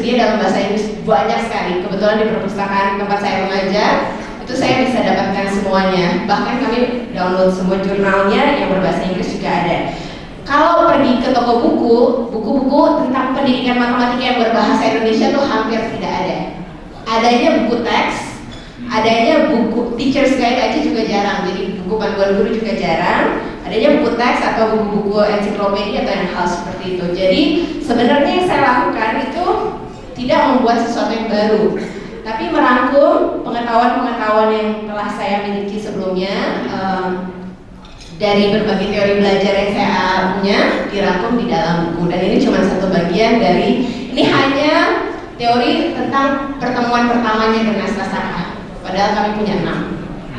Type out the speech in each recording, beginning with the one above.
tersedia dalam bahasa Inggris banyak sekali. Kebetulan di perpustakaan tempat saya mengajar itu saya bisa dapatkan semuanya. Bahkan kami download semua jurnalnya yang berbahasa Inggris juga ada. Kalau pergi ke toko buku, buku-buku tentang pendidikan matematika yang berbahasa Indonesia tuh hampir tidak ada. Adanya buku teks, adanya buku teacher's guide aja juga jarang. Jadi buku panduan guru juga jarang. Adanya buku teks atau buku-buku ensiklopedia atau yang hal seperti itu. Jadi sebenarnya yang saya lakukan itu tidak membuat sesuatu yang baru, tapi merangkum pengetahuan-pengetahuan yang telah saya miliki sebelumnya. Dari berbagai teori belajar yang saya punya dirangkum di dalam buku, dan ini cuma satu bagian dari, ini hanya teori tentang pertemuan pertamanya dengan sastra, padahal kami punya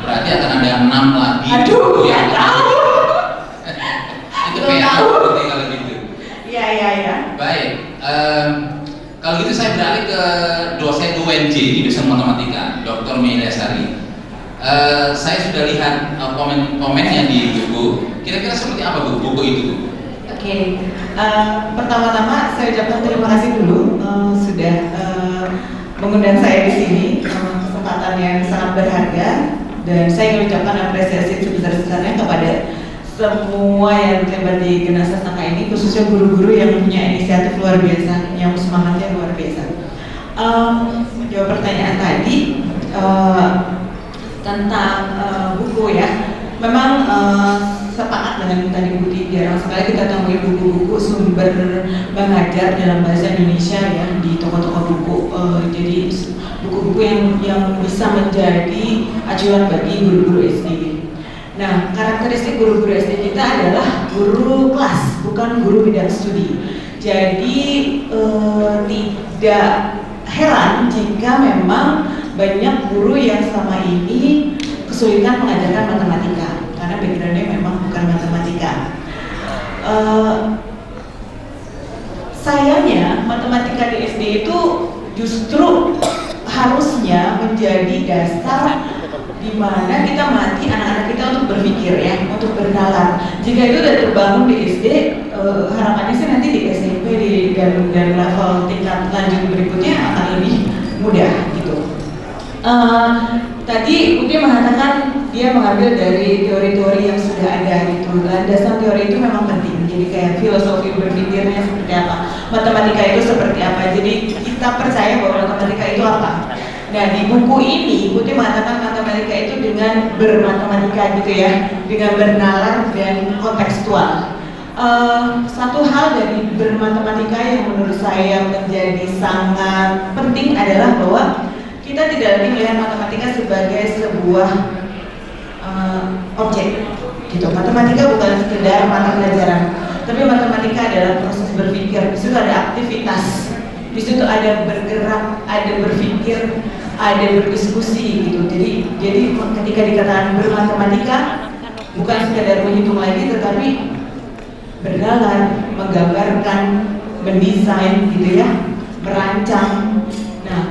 6. Berarti akan ada 6 lagi. Aduh, ya tahu. Itu kayak kalau gitu. Iya. Baik, kalau gitu saya beralih ke dosen UNJ di dosen matematika, Dr. Meida Sari. Saya sudah lihat komen-komennya di buku. Kira-kira seperti apa buku itu? Oke. Pertama-tama saya ucapkan terima kasih dulu sudah mengundang saya di sini, kesempatan yang sangat berharga, dan saya ingin ucapkan apresiasi sebesar-besarnya kepada semua yang terlibat di Genas Sastra ini, khususnya guru-guru yang punya inisiatif luar biasa, yang semangatnya luar biasa. Jawab pertanyaan tadi tentang buku ya, memang sepakat dengan tadi Bu Ti, jarang sekali kita temui buku-buku sumber mengajar dalam bahasa Indonesia ya di toko-toko buku. Jadi buku-buku yang bisa menjadi acuan bagi guru-guru SD. Nah, karakteristik guru-guru SD kita adalah guru kelas, bukan guru bidang studi. Jadi tidak heran jika memang banyak guru yang selama ini kesulitan mengajarkan matematika karena backgroundnya memang bukan matematika. Sayangnya matematika di SD itu justru harusnya menjadi dasar di mana kita melatih anak-anak kita untuk berpikir ya, untuk bernalar. Jika itu sudah terbangun di SD, harapannya sih nanti di SMP dan level tingkat lanjut berikutnya akan lebih mudah gitu. Tadi Uti mengatakan dia mengambil dari teori-teori yang sudah ada gitu. Landasan teori itu memang penting. Jadi kayak filosofi berpikirnya seperti apa, matematika itu seperti apa. Jadi kita percaya bahwa matematika itu apa. Nah di buku ini Uti mengatakan matematika itu dengan bermatematika gitu ya, dengan bernalar dan kontekstual. Satu hal dari bermatematika yang menurut saya menjadi sangat penting adalah bahwa kita tidak lagi melihat matematika sebagai sebuah objek gitu. Matematika bukan sekedar mata pelajaran, tapi matematika adalah proses berpikir. Di situ ada aktivitas, di situ ada bergerak, ada berpikir, ada berdiskusi gitu. Jadi ketika dikatakan bermatematika bukan sekedar menghitung lagi, tetapi bernalar, menggambarkan, mendesain gitu ya, merancang. Nah,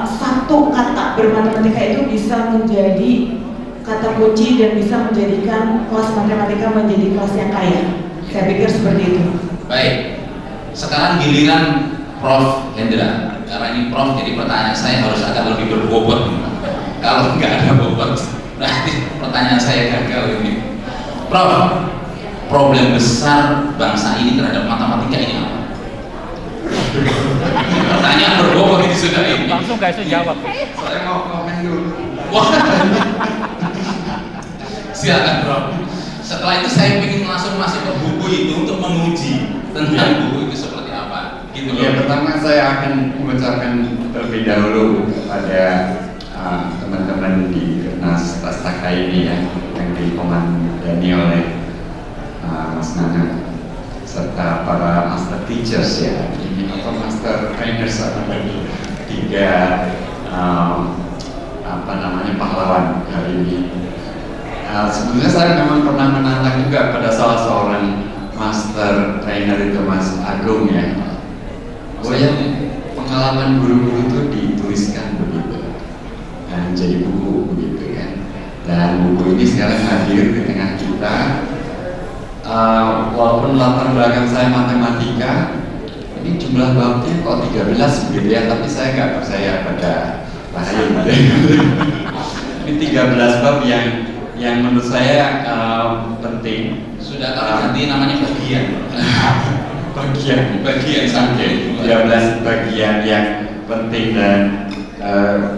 satu kata bermatematika itu bisa menjadi kata kunci dan bisa menjadikan kelas matematika menjadi kelas yang kaya. Saya pikir seperti itu. Baik, sekarang giliran Prof. Hendra. Karena ini Prof, jadi pertanyaan saya harus agak lebih berbobot. Kalau nggak ada bobot, berarti pertanyaan saya gagal ini. Prof, problem besar bangsa ini terhadap matematika ini apa? Pertanyaan berbobot ini sudah ini. Langsung guys jawab. Saya mau komen dulu. Wah. Silakan Prof. Setelah itu saya ingin langsung masuk ke buku itu untuk menguji tentang buku itu seperti apa. Gitu loh. Ya, pertama saya akan mengucapkan terlebih dahulu kepada teman-teman di Genas Sastra ini ya, yang dikomandani oleh Mas Nana, serta para master teachers ya, ini atau master trainers atau tiga pahlawan hari ini. Sebenarnya saya memang pernah menantang juga pada salah seorang master trainer itu Mas Agung ya. Pengalaman guru-guru itu dituliskan begitu dan jadi buku begitu ya. Dan buku ini sekarang hadir di tengah kita. Walaupun latar belakang saya matematika, ini jumlah babnya kok 13 begitu ya, tapi saya nggak percaya pada Rahayul. Ini 13 bab yang menurut saya penting. Sudah ganti namanya bagian sampai 13 bagian yang penting, dan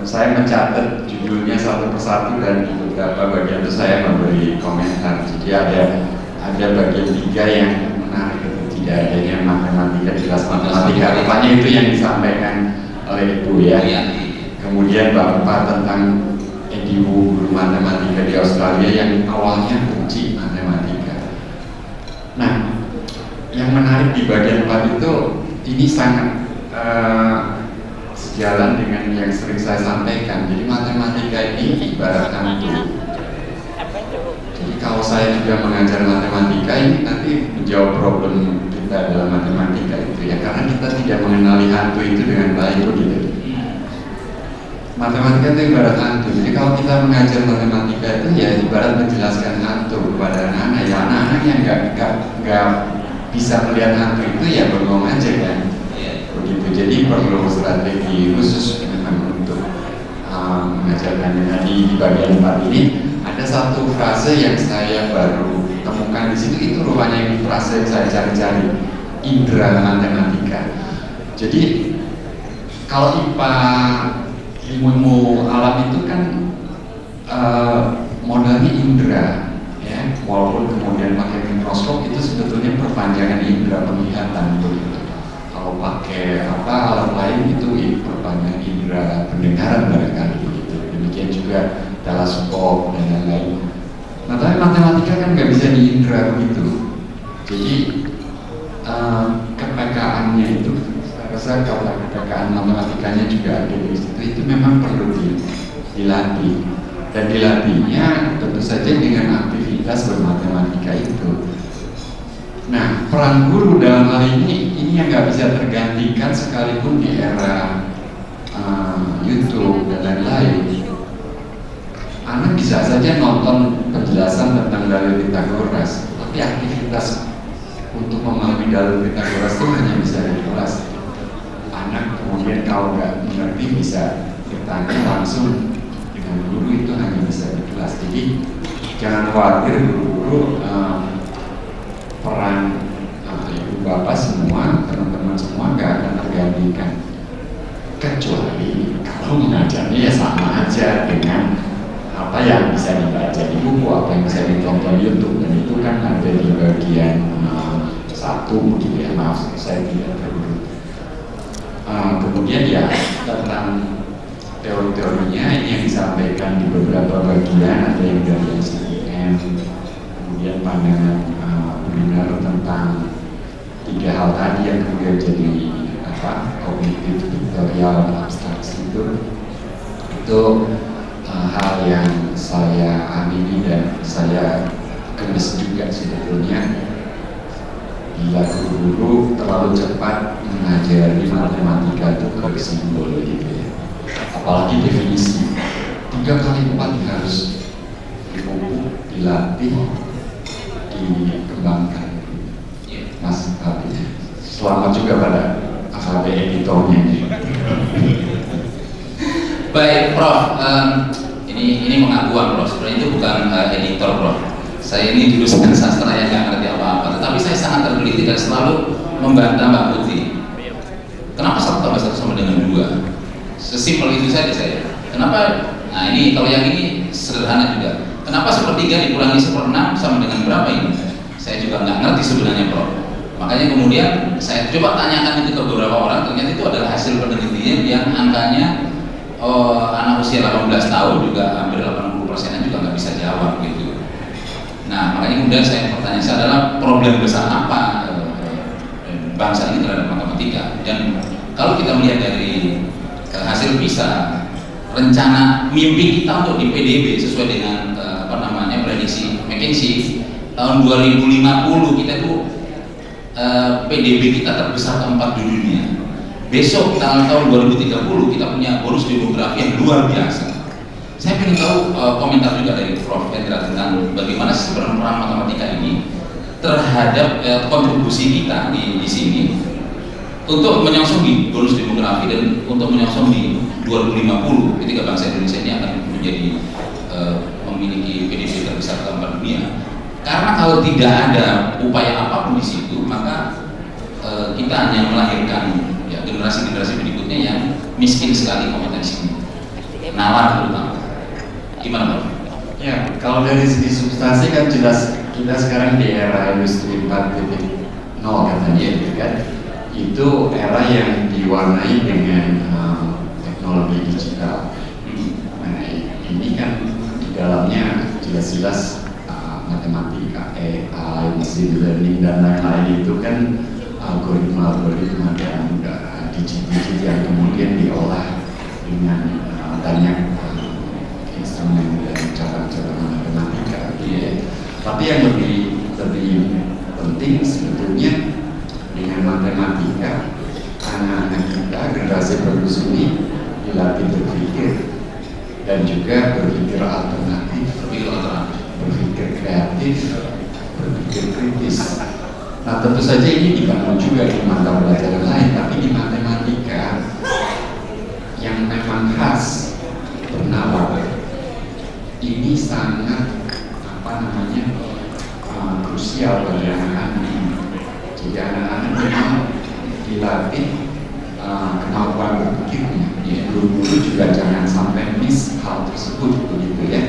saya mencatat judulnya satu persatu, dan beberapa bagian itu saya memberi komentar. Jadi ada bagian 3 yang menarik, itu tidak adanya matematika, jelas matematika. Rupanya itu yang disampaikan oleh Ibu ya. Kemudian bab 4 tentang Ediwu, guru matematika di Australia yang awalnya benci matematika. Nah, yang menarik di bagian 4 itu, ini sangat sejalan dengan yang sering saya sampaikan. Jadi matematika ini ibarat hantu. Jadi kalau saya juga mengajar matematika, ini nanti menjawab problem kita dalam matematika itu ya, karena kita tidak mengenali hantu itu dengan baik begitu. Matematika itu ibarat hantu. Jadi kalau kita mengajar matematika itu ya ibarat menjelaskan hantu kepada anak-anak. Ya anak-anak yang nggak bisa melihat hantu itu ya bengong aja kan. Begitu. Jadi perlu strategi khusus memang untuk mengajarkannya. Nah, di bagian 4 ini ada satu frase yang saya baru temukan di situ. Itu rupanya yang frase yang saya cari-cari, indera matematika. Jadi kalau IPA, ilmu alam itu kan modalnya indera ya, walaupun kemudian pakai mikroskop itu sebetulnya perpanjangan indera penglihatan begitu. Kalau pakai alat lain itu perpanjangan indera pendengaran barangkali begitu. Demikian juga teleskop dan lain-lain. Nah, tapi matematika kan nggak bisa diindera begitu. Jadi kepekaannya itu, saya kalau kepekaan matematikanya juga ada di situ, itu memang perlu dilatih, dan dilatihnya tentu saja dengan aktivitas bermatematika itu. Nah, peran guru dalam hal ini yang nggak bisa tergantikan sekalipun di era YouTube dan lain-lain. Anak bisa saja nonton penjelasan tentang dalil Pitagoras, tapi aktivitas untuk memahami dalil Pitagoras itu hanya bisa di kelas. Anak kemudian kalau nggak mengerti bisa bertanya langsung dengan guru, itu hanya bisa di kelas. Jadi jangan khawatir guru-guru, peran ibu bapak semua, teman-teman semua nggak akan tergantikan, kecuali kalau mengajarnya ya sama aja dengan apa yang bisa dibaca di buku, apa yang bisa ditonton YouTube, dan itu kan ada di bagian 1 begitu ya. Maaf saya tidak terlalu. Kemudian ya tentang teori-teorinya ini yang disampaikan di beberapa bagian, ada yang dari SDM, kemudian pandangan benar tentang 3 hal tadi yang kemudian jadi kognitif, pictorial, abstraksi itu hal yang saya amini dan saya gemes juga sebetulnya. Bila guru-guru terlalu cepat mengajari matematika itu ke simbol gitu ya, apalagi definisi 3 kali 4 harus dipupuk, dilatih, dikembangkan. Mas Habib, selamat juga pada AKB editornya. Baik, Prof. Ini pengakuan, Prof. Sebenarnya itu bukan editor, Prof. Saya ini jurusan sastra yang nggak ngerti apa-apa, tetapi saya sangat tergelitik dan selalu membantah Mbak Putri. Kenapa 1 tambah 1 sama dengan 2? Sesimpel itu saja saya. Kenapa? Nah ini kalau yang ini sederhana juga. Kenapa 1/3 dikurangi 1/6 sama dengan berapa ini? Saya juga nggak ngerti sebenarnya, Prof. Makanya kemudian saya coba tanyakan itu ke beberapa orang, ternyata itu adalah hasil penelitian yang angkanya anak usia 18 tahun juga hampir 80%-nya juga nggak bisa jawab gitu. Nah, makanya kemudian pertanyaan saya adalah problem besar apa bangsa ini terhadap matematika. Dan kalau kita melihat dari hasil PISA, rencana mimpi kita untuk di PDB sesuai dengan prediksi McKinsey tahun 2050 kita itu PDB kita terbesar keempat di dunia. Besok tahun 2030 kita punya bonus demografi yang luar biasa. Saya ingin tahu komentar juga dari Prof. Hendra tentang bagaimana sebenarnya peran matematika ini terhadap kontribusi kita di sini. untuk menyongsong di bonus demografi dan untuk menyongsong di 2050 ketika bangsa Indonesia ini akan menjadi memiliki PDB terbesar keempat dunia. Karena kalau tidak ada upaya apapun di situ, maka kita hanya melahirkan ya, generasi-generasi berikutnya yang miskin sekali kompetensinya, nalar terutama. Gimana Pak? Ya, kalau dari segi substansi kan jelas kita sekarang di era industri 4.0 katanya, kan? Itu era yang diwarnai dengan teknologi digital. Nah, ini kan di dalamnya jelas-jelas matematika, AI, machine learning dan lain-lain itu kan algoritma dan digit-digit yang kemudian diolah dengan banyak instrumen dan cara-cara matematika. Ya. Tapi yang lebih penting sebetulnya dengan matematika anak-anak kita generasi penerus ini dilatih berpikir dan juga berpikir alternatif, berpikir kreatif, berpikir kritis. Nah tentu saja ini dibangun juga di mata pelajaran lain, tapi di matematika yang memang khas bernalar ini sangat krusial bagi anak-anak. Jadi anak-anak memang dilatih kemampuan berpikirnya. Guru-guru juga jangan sampai miss hal tersebut begitu ya.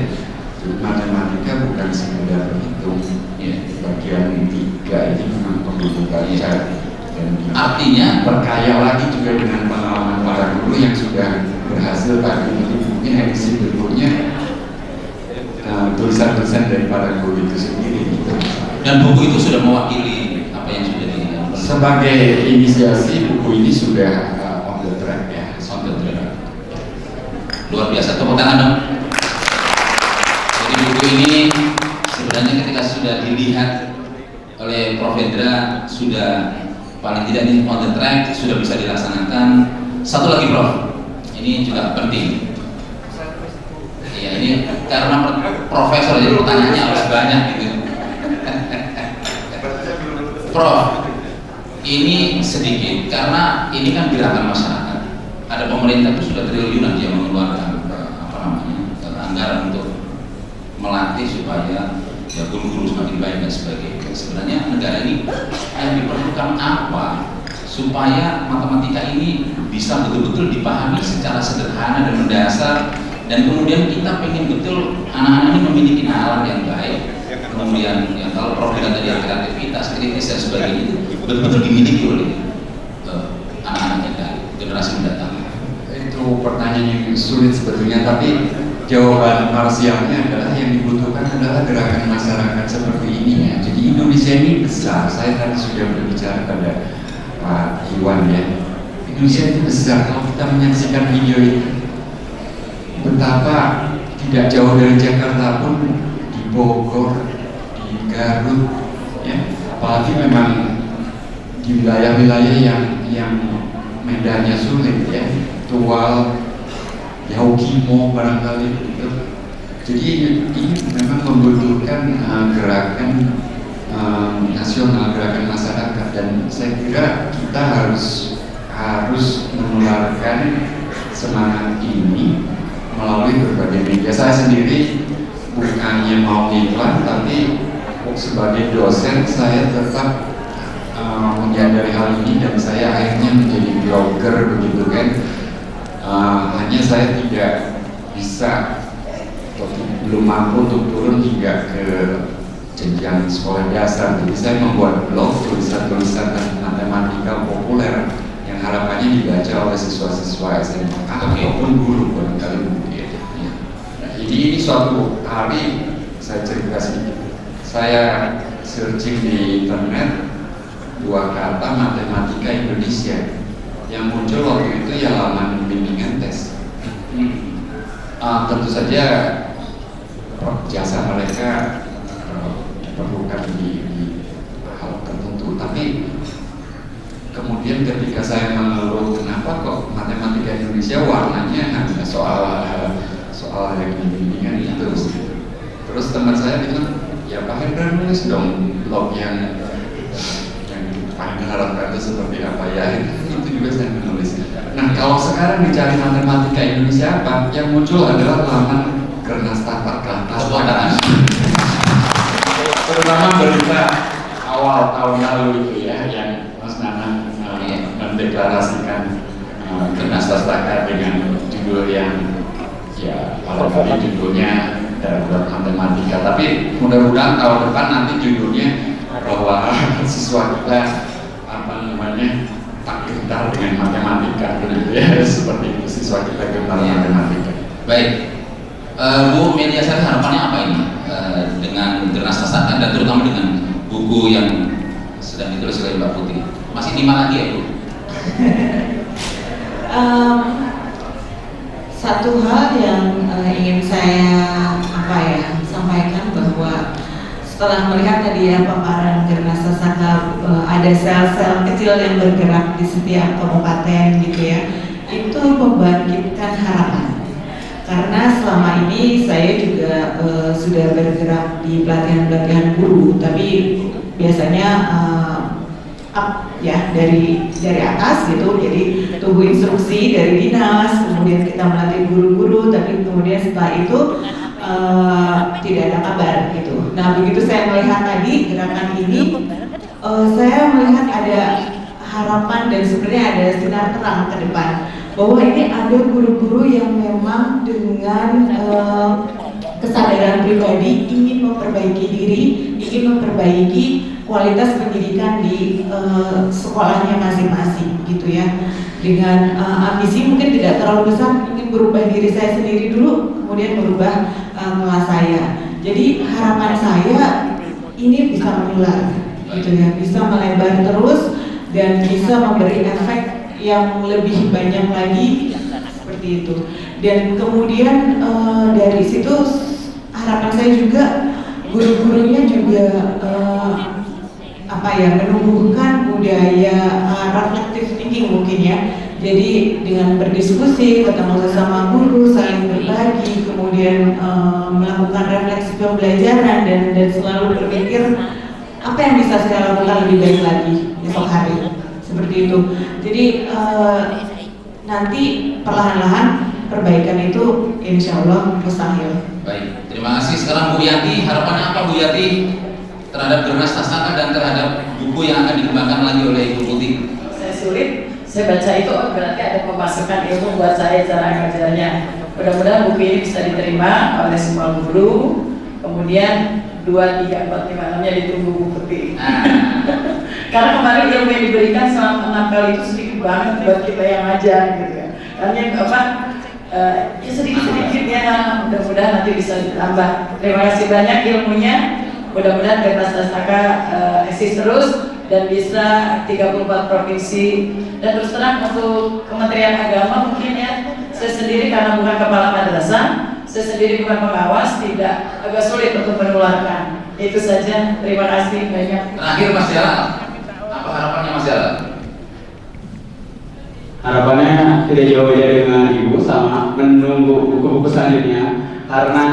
Matematika bukan sekedar berhitung, ya, bagian 3 ini memang perlu belajar dan artinya berkaya lagi juga dengan pengalaman para guru yang sudah berhasil tadi. Mungkin edisi berikutnya tulisan-tulisan dari para guru itu sendiri gitu. Dan buku itu sudah mewakili apa yang sudah dilihat. Sebagai inisiasi buku ini sudah on the track ya, on the track. Luar biasa, tepuk tangan dong. Buku ini sebenarnya ketika sudah dilihat oleh Prof. Hendra sudah paling tidak ini on the track, sudah bisa dilaksanakan. Satu lagi Prof, ini juga penting. Ya ini karena profesor jadi pertanyaannya harus banyak gitu. Prof, ini sedikit karena ini kan gerakan masyarakat. Ada pemerintah itu sudah triliunan dia mengeluarkan anggaran untuk melatih supaya ya guru-guru semakin baik dan sebagainya. Sebenarnya negara ini yang diperlukan apa supaya matematika ini bisa betul-betul dipahami secara sederhana dan mendasar, dan kemudian kita pengen betul anak-anak ini memiliki nalar yang baik, kemudian yang kalau Prof bilang tadi kreativitas, kritis dan sebagainya itu betul-betul dimiliki oleh anak-anak kita generasi mendatang. Itu pertanyaan yang sulit sebetulnya, tapi jawaban parsialnya adalah yang dibutuhkan adalah gerakan masyarakat seperti ini ya. Jadi Indonesia ini besar. Saya tadi sudah berbicara pada Pak Iwan ya. Indonesia itu besar. Kalau kita menyaksikan video ini, betapa tidak jauh dari Jakarta pun di Bogor, di Garut, ya. Apalagi memang di wilayah-wilayah yang medannya sulit ya, Tual, Yaukimo barangkali begitu. Jadi ini memang membutuhkan gerakan nasional, gerakan masyarakat, dan saya kira kita harus menularkan semangat ini melalui berbagai media. Saya sendiri bukannya mau iklan, tapi sebagai dosen saya tetap menyadari hal ini dan saya akhirnya menjadi blogger begitu kan. Hanya saya tidak bisa, belum mampu untuk turun hingga ke jenjang sekolah dasar. Jadi saya membuat blog tulisan-tulisan matematika populer yang harapannya dibaca oleh siswa-siswa SMA ataupun guru barangkali mungkin. Nah, ini suatu hari saya cerita sedikit. Saya searching di internet 2 kata matematika Indonesia. Yang muncul waktu itu ya laman bimbingan tes. Tentu saja jasa mereka diperlukan di hal tertentu, tapi kemudian ketika saya mengeluh kenapa kok matematika Indonesia warnanya hanya soal yang bimbingan itu, terus teman saya bilang ya Pak Hendra nulis dong blog yang paling harapkan itu seperti apa ya. Kalau sekarang dicari matematika Indonesia apa? Yang muncul adalah laman Gernas Pustaka. Terutama berita awal tahun lalu itu ya, yang Mas Nanang mendeklarasikan Gernas Pustaka dengan judul yang ya kalau tadi judulnya darurat matematika, tapi mudah-mudahan tahun depan nanti judulnya bahwa siswa kita tak gentar dengan matematika gitu ya, seperti itu, siswa kita gentar matematika. Baik, Bu Melia Sari, harapannya apa ini dengan Gernas Pustaka dan terutama dengan buku yang sedang ditulis oleh Mbak Putih? Masih 5 lagi ya Bu? Satu hal yang ingin saya sampaikan bahwa setelah melihat tadi ya paparan Gernas Pustaka, ada sel-sel kecil yang bergerak di setiap kabupaten gitu ya, itu membangkitkan harapan. Karena selama ini saya juga sudah bergerak di pelatihan-pelatihan guru, tapi biasanya up ya dari atas gitu, jadi tunggu instruksi dari dinas, kemudian kita melatih guru-guru, tapi kemudian setelah itu tidak ada kabar gitu. Nah begitu saya melihat tadi gerakan ini, saya melihat ada harapan dan sebenarnya ada sinar terang ke depan bahwa ini ada guru-guru yang memang dengan kesadaran pribadi ingin memperbaiki diri, ingin memperbaiki kualitas pendidikan di sekolahnya masing-masing gitu ya, dengan ambisi mungkin tidak terlalu besar, ingin berubah diri saya sendiri dulu, kemudian berubah kelas saya. Jadi harapan saya ini bisa menular gitu ya, bisa melebar terus dan bisa memberi efek yang lebih banyak lagi seperti itu. Dan kemudian dari situ harapan saya juga guru-gurunya juga menumbuhkan budaya reflective thinking mungkin ya. Jadi dengan berdiskusi, ketemu sesama guru, saling berbagi, kemudian melakukan refleksi pembelajaran dan selalu berpikir apa yang bisa saya lakukan lebih baik lagi besok hari, seperti itu. Jadi nanti perlahan-lahan perbaikan itu insya Allah mustahil. Baik, terima kasih. Sekarang Bu Yati, harapannya apa Bu Yati terhadap Gernas Pustaka dan terhadap buku yang akan dikembangkan lagi oleh Ibu Putih? Saya sulit, saya baca itu berarti ada pemasukan ilmu buat saya cara ngajarnya. Mudah-mudahan buku ini bisa diterima oleh semua guru. Kemudian 2, 3, 4, 5, 6-nya ditunggu Bu Putih. Karena kemarin ilmu yang diberikan selama 6 kali itu sedikit banget buat kita yang ngajar gitu ya. Karena ya sedikit-sedikit ya, mudah-mudahan nanti bisa ditambah. Terima kasih banyak ilmunya. Mudah-mudahan Gernas Pustaka eksis terus dan bisa 34 provinsi. Dan terus terang untuk Kementerian Agama mungkin ya, saya sendiri karena bukan kepala madrasah, saya sendiri bukan pengawas, tidak agak sulit untuk menularkan. Itu saja. Terima kasih banyak. Terakhir Mas Jalal, apa harapannya Mas Jalal? Harapannya tidak jauh beda dengan Ibu, sama menunggu buku-buku selanjutnya, karena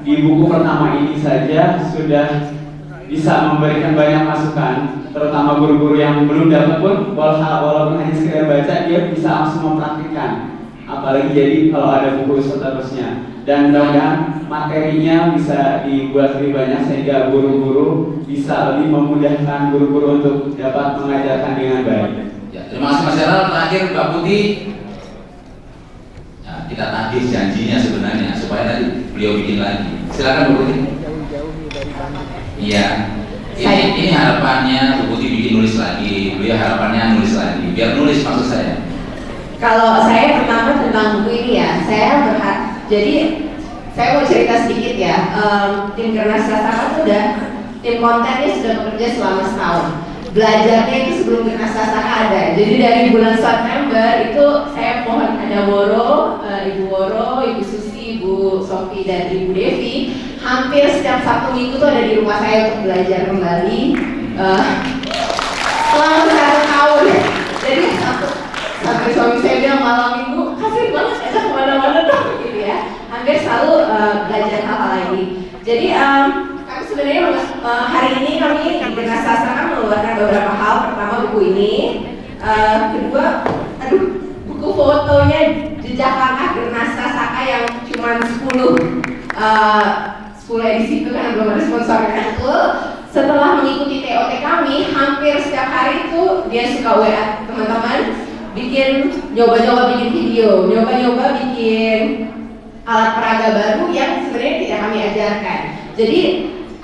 di buku pertama ini saja sudah bisa memberikan banyak masukan, terutama guru-guru yang belum dapat pun walaupun hanya sekedar baca, dia bisa langsung mempraktikkan. Apalagi jadi kalau ada buku seterusnya, dan mudah-mudahan materinya bisa dibuat lebih banyak sehingga guru-guru bisa lebih memudahkan guru-guru untuk dapat mengajarkan dengan baik. Ya, terima kasih Mas Jalal. Terakhir Mbak Putih, ya, kita tagih janjinya sebenarnya supaya nanti beliau bikin lagi. Silakan Bu Putih. Iya, ini harapannya Bu Putih bikin nulis lagi, beliau harapannya nulis lagi, biar nulis maksud saya. Kalau saya pertama tentang buku ini ya, saya berharap, jadi saya mau cerita sedikit ya. Tim Gernas Pustaka sudah, tim kontennya sudah bekerja selama setahun. Belajarnya itu sebelum Gernas Pustaka ada. Jadi dari bulan September itu saya mohon ada Woro, Ibu Woro, Ibu Susi, Ibu Sofi dan Ibu Devi. Hampir setiap Sabtu Minggu tuh ada di rumah saya untuk belajar kembali selama 1 tahun. Jadi sampai suami saya bilang malam minggu kasih banget ajak kemana-mana dong gitu ya. Hampir selalu belajar hal-hal lagi. Jadi kami sebenarnya hari ini kami di Gernas Pustaka mengeluarkan beberapa hal. Pertama buku ini, kedua buku foto jejak langkah Gernas Sasaka yang cuma 10 edisi itu kan belum ada sponsornya itu. Setelah mengikuti TOT kami, hampir setiap hari itu dia suka WA teman-teman, nyoba-nyoba bikin video, nyoba-nyoba bikin alat peraga baru yang sebenarnya tidak kami ajarkan. Jadi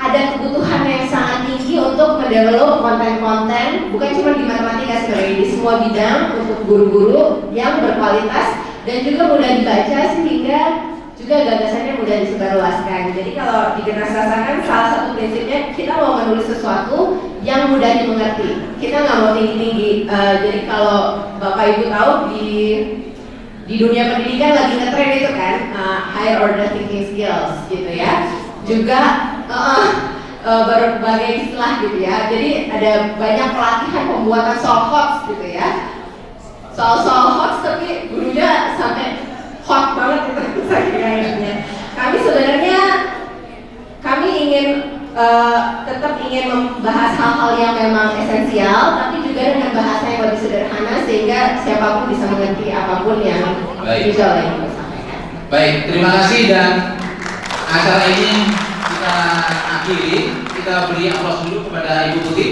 ada kebutuhan yang sangat tinggi untuk mendevelop konten-konten, bukan cuma di matematika sebenarnya, di semua bidang untuk guru-guru yang berkualitas dan juga mudah dibaca sehingga juga gagasannya mudah disebarluaskan. Jadi kalau di Gernas Sasaka salah satu prinsipnya kita mau menulis sesuatu yang mudah dimengerti. Kita nggak mau tinggi-tinggi. Jadi kalau Bapak Ibu tahu di dunia pendidikan lagi ngetren itu kan higher order thinking skills gitu ya. Juga berbagai istilah gitu ya. Jadi ada banyak pelatihan pembuatan solve hoax gitu ya. Soal hoax tapi gurunya sampai hot banget itu kayaknya. Kami ingin tetap ingin membahas hal-hal yang memang esensial, tapi juga dengan bahasa yang lebih sederhana sehingga siapapun bisa mengerti apapun yang bisa oleh Ibu sampaikan. Baik, terima kasih dan acara ini kita akhiri. Kita beri aplaus dulu kepada Ibu Putih.